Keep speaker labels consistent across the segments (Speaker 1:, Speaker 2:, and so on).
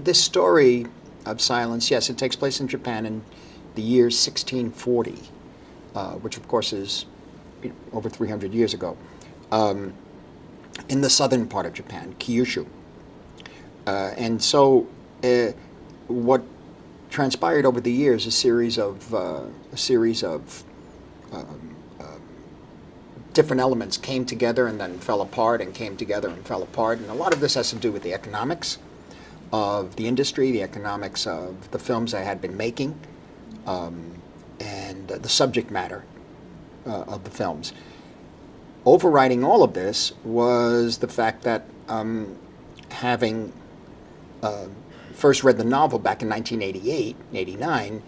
Speaker 1: this story of silence, yes, it takes place in Japan in the year 1640, which of course is over 300 years ago, in the southern part of Japan, Kyushu. And so what transpired over the years, a series of different elements came together and then fell apart and came together and fell apart. And a lot of this has to do with the economics of the industry, the economics of the films I had been making, and the subject matter of the films. Overriding all of this was the fact that having first read the novel back in 1988, 89,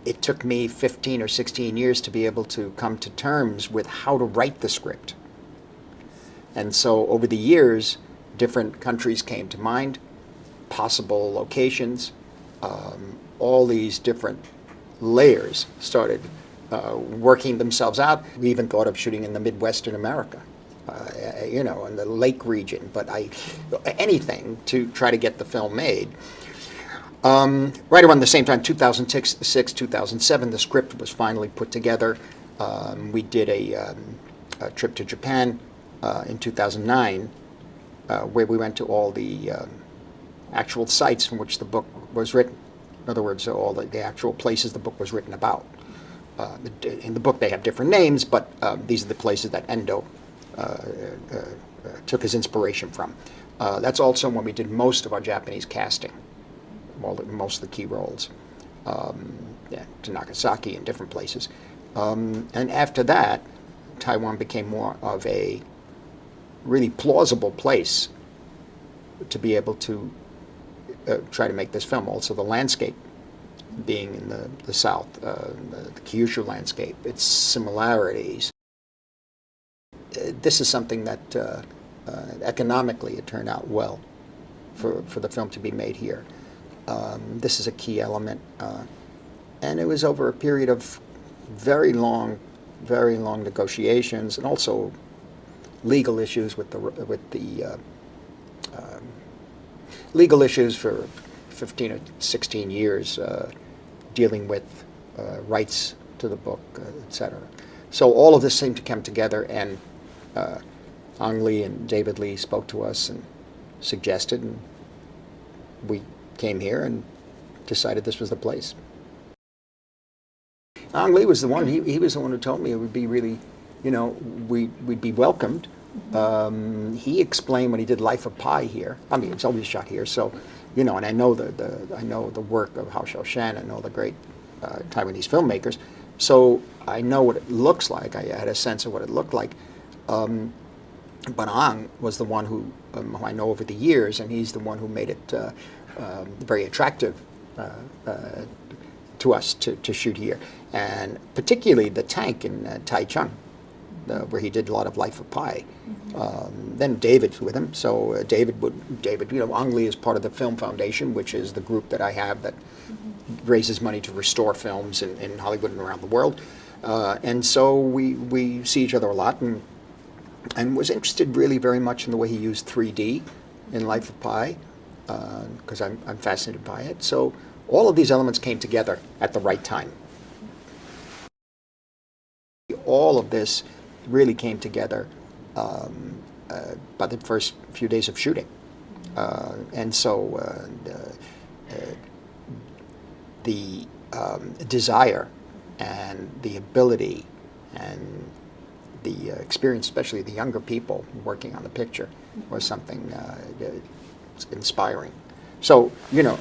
Speaker 1: it took me 15 or 16 years to be able to come to terms with how to write the script. And so over the years, different countries came to mind, possible locations, all these different layers started working themselves out. We even thought of shooting in the Midwestern America, in the Lake region, but anything to try to get the film made. Right around the same time, 2006, 2007, the script was finally put together. We did a trip to Japan in 2009, where we went to all the actual sites from which the book was written. In other words, all the actual places the book was written about. In the book they have different names, but these are the places that Endo took his inspiration from. That's also when we did most of our Japanese casting. Most of the key roles, to Nagasaki and different places. And after that, Taiwan became more of a really plausible place to be able to try to make this film. Also the landscape being in the south, the Kyushu landscape, its similarities. This is something that economically it turned out well for the film to be made here. This is a key element, and it was over a period of very long negotiations, and also legal issues with the legal issues for 15 or 16 years, dealing with rights to the book, etc. So all of this seemed to come together, and Ang Lee and David Lee spoke to us and suggested, and we came here and decided this was the place. Ang Lee was the one, he was the one who told me it would be really, we'd be welcomed. He explained when he did Life of Pi here, I mean, it's always shot here, so, and I know the work of Hao Xiaoshan, I know the great Taiwanese filmmakers, so I know what it looks like, I had a sense of what it looked like. But Ang was the one who I know over the years, and he's the one who made it very attractive to us to shoot here, and particularly the tank in Taichung, where he did a lot of Life of Pi. Then David's with him, so David, Ang Lee is part of the Film Foundation, which is the group that I have that raises money to restore films in Hollywood and around the world, and so we see each other a lot, and was interested really very much in the way he used 3D in Life of Pi, because I'm fascinated by it. So all of these elements came together at the right time. All of this really came together by the first few days of shooting. And so the desire and the ability and the experience, especially the younger people working on the picture, was something inspiring. So,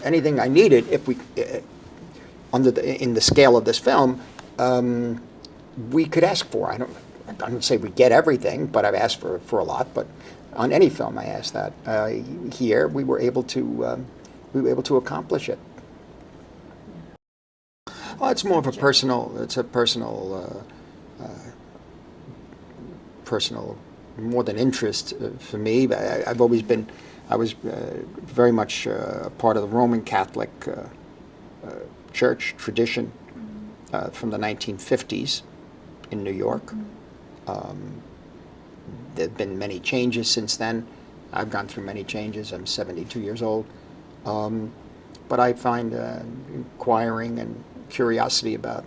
Speaker 1: anything I needed, if we, in the scale of this film, we could ask for. I don't say we get everything, but I've asked for a lot. But on any film, I asked that. Here, we were able to accomplish it. Oh, it's more of a personal. It's a personal more than interest for me. I've always been. I was very much a part of the Roman Catholic church tradition from the 1950s in New York. There have been many changes since then. I've gone through many changes. I'm 72 years old. But I find inquiring and curiosity about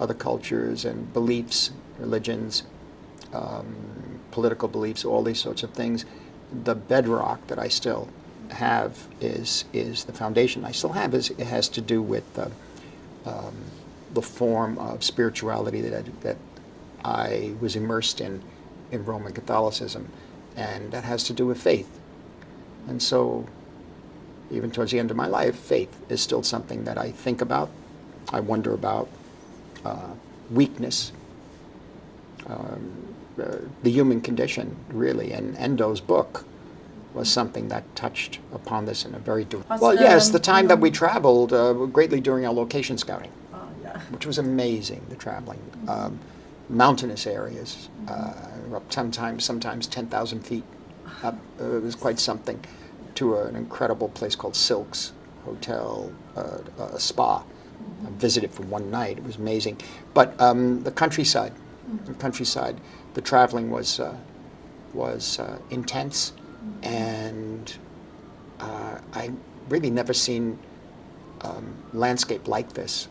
Speaker 1: other cultures and beliefs, religions, political beliefs, all these sorts of things. The bedrock that I still have is the foundation I still have it has to do with the form of spirituality that I was immersed in Roman Catholicism, and that has to do with faith. And so, even towards the end of my life, faith is still something that I think about. I wonder about weakness, the human condition, really. And Endo's book was something that touched upon this in a very direct way. Well, yes, the time that we traveled greatly during our location scouting, which was amazing, the traveling. Mountainous areas, up sometimes 10,000 feet up. It was quite something, to an incredible place called Silks Hotel, a spa. I visited for one night. It was amazing. But the countryside, the traveling was intense, and I really never seen landscape like this